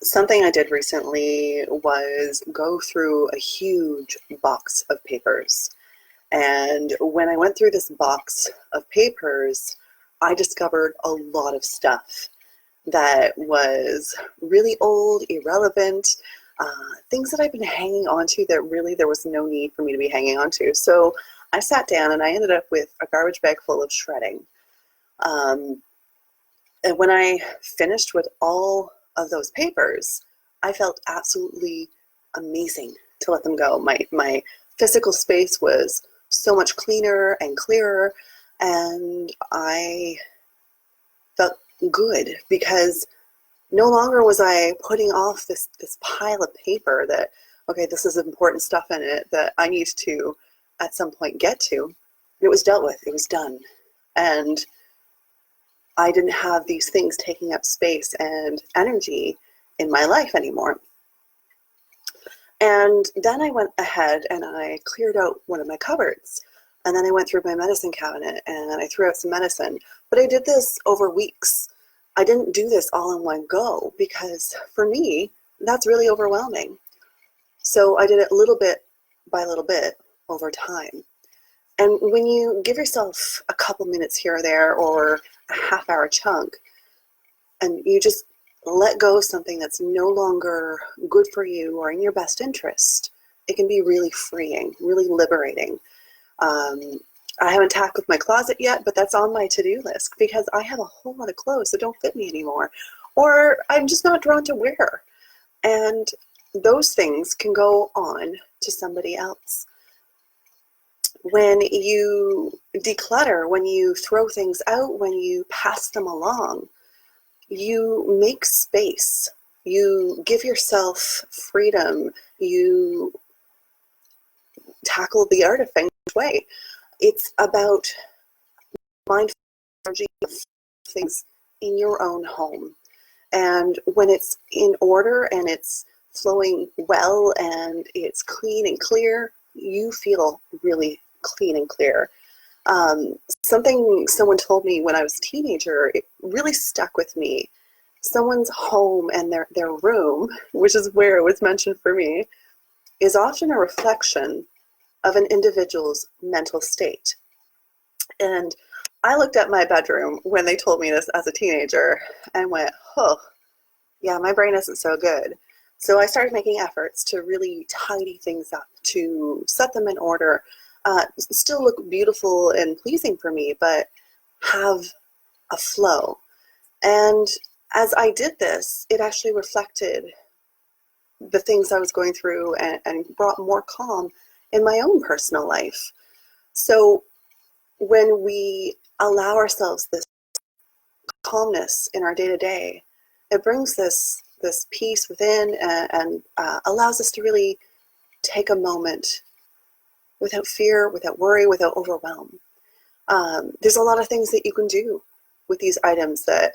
Something I did recently was go through a huge box of papers. And when I went through this box of papers, I discovered a lot of stuff that was really old, irrelevant, things that I've been hanging on to that really there was no need for me to be hanging on to. So I sat down and I ended up with a garbage bag full of shredding. Um, and when I finished with all of those papers, I felt absolutely amazing to let them go. My physical space was so much cleaner and clearer, and I felt good because no longer was I putting off this pile of paper that, okay, this is important stuff in it that I need to at some point get to. It was dealt with, it was done. And I didn't have these things taking up space and energy in my life anymore. And then I went ahead and I cleared out one of my cupboards. And then I went through my medicine cabinet and I threw out some medicine. But I did this over weeks. I didn't do this all in one go because for me, that's really overwhelming. So I did it little bit by little bit over time. And when you give yourself a couple minutes here or there or a half hour chunk, and you just let go of something that's no longer good for you or in your best interest, it can be really freeing, really liberating. Um, I haven't tackled my closet yet, but that's on my to-do list because I have a whole lot of clothes that don't fit me anymore, or I'm just not drawn to wear. And those things can go on to somebody else. When you declutter, when you throw things out, when you pass them along, you make space. You give yourself freedom. You tackle the art of feng shui. It's about mindful energy of things in your own home. And when it's in order and it's flowing well and it's clean and clear, you feel really clean and clear. Something someone told me when I was a teenager, it really stuck with me. Someone's home and their room, which is where it was mentioned for me, is often a reflection of an individual's mental state. And I looked at my bedroom when they told me this as a teenager and went, oh, yeah, my brain isn't so good. So I started making efforts to really tidy things up, to set them in order, still look beautiful and pleasing for me, but have a flow. And as I did this, it actually reflected the things I was going through and brought more calm in my own personal life. So when we allow ourselves this calmness in our day-to-day, it brings this peace within and allows us to really take a moment without fear, without worry, without overwhelm. There's a lot of things that you can do with these items that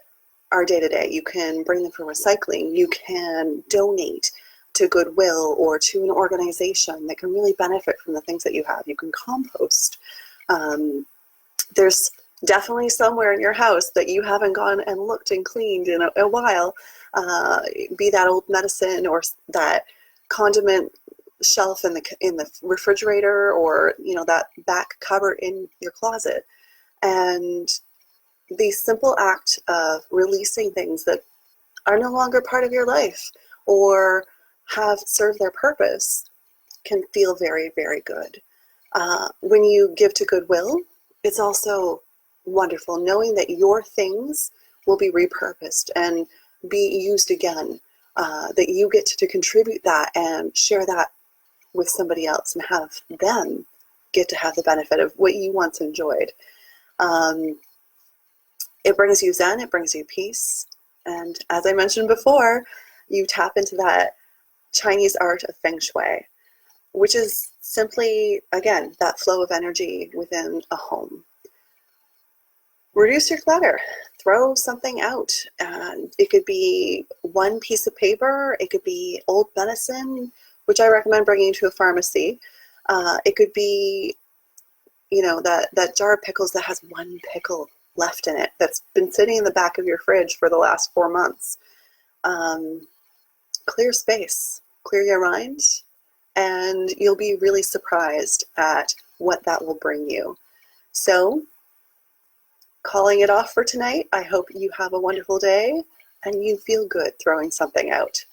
are day-to-day. You can bring them for recycling. You can donate to Goodwill or to an organization that can really benefit from the things that you have. You can compost. There's definitely somewhere in your house that you haven't gone and looked and cleaned in a while, be that old medicine or that condiment shelf in the refrigerator, or that back cupboard in your closet. And the simple act of releasing things that are no longer part of your life or have served their purpose can feel very, very good. When you give to Goodwill, it's also wonderful knowing that your things will be repurposed and be used again, that you get to contribute that and share that with somebody else and have them get to have the benefit of what you once enjoyed. It brings you zen, it brings you peace, and as I mentioned before, you tap into that Chinese art of feng shui, which is simply, again, that flow of energy within a home. Reduce your clutter. Throw something out. It could be one piece of paper. It could be old medicine, which I recommend bringing to a pharmacy. It could be, that jar of pickles that has one pickle left in it that's been sitting in the back of your fridge for the last 4 months. clear space, clear your mind, and you'll be really surprised at what that will bring you. So, calling it off for tonight. I hope you have a wonderful day and you feel good throwing something out.